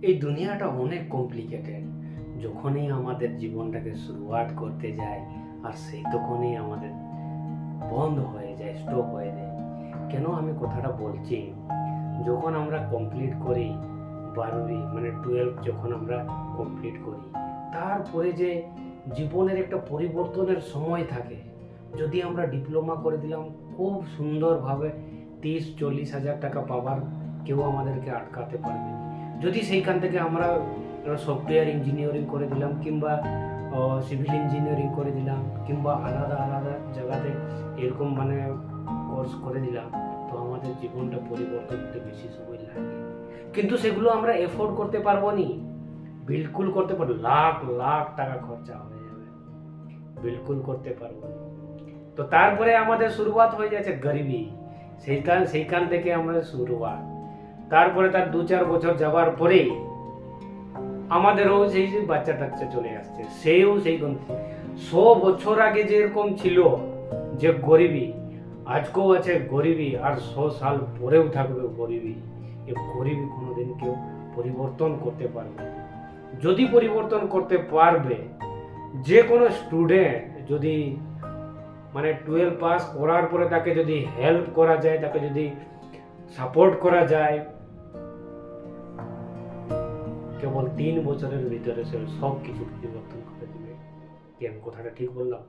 এই দুনিয়াটা অনেক কমপ্লিকেটেড। যখনই আমাদের জীবনটাকে শুরুয়াত করতে যাই আর সেই তখনই আমাদের বন্ধ হয়ে যায়, স্টপ হয়ে যায়। কেন আমি কথাটা বলছি, যখন আমরা কমপ্লিট করি 12वीं মানে 12 যখন আমরা কমপ্লিট করি, তারপরে যে জীবনের একটা পরিবর্তনের সময় থাকে। যদি আমরা ডিপ্লোমা করে দিলাম খুব সুন্দরভাবে 30-40 হাজার টাকা পাবার কেউ আমাদেরকে আটকাতে পারবে না। যদি সেইখান থেকে আমরা সফটওয়্যার ইঞ্জিনিয়ারিং করে দিলাম কিংবা সিভিল ইঞ্জিনিয়ারিং করে দিলাম কিংবা আলাদা আলাদা জায়গাতে এরকম মানে কোর্স করে দিলাম, তো আমাদের জীবনটা পরিবর্তন হতে বেশি সময় লাগে। কিন্তু সেগুলো আমরা এফোর্ড করতে পারবো নি, বিলকুল করতে পারবো, লাখ লাখ টাকা খরচা হয়ে যাবে, বিলকুল করতে পারবো না। তো তারপরে আমাদের শুরুয়াত হয়ে যাচ্ছে গরিবি। সেইখান থেকে আমাদের শুরুয়াত। তারপরে তার 2-4 বছর যাওয়ার পরেই আমাদেরও সেই যে বাচ্চা টাচ্চা চলে আসছে, সেও সেই 100 বছর আগে যেরকম ছিল যে গরিবি, আজকেও আছে গরিবি, আর 100 সাল পরেও থাকবে গরিবি। এই গরিবি কোনোদিন কেউ পরিবর্তন করতে পারবে না। যদি পরিবর্তন করতে পারবে, যে কোনো স্টুডেন্ট যদি মানে 12 পাস করার পরে তাকে যদি হেল্প করা যায়, তাকে যদি সাপোর্ট করা যায়, কেবল 3 বছরের ভিতরে সে সব কিছু পরিবর্তন করে দেবে। কি আমি কথাটা ঠিক বললাম?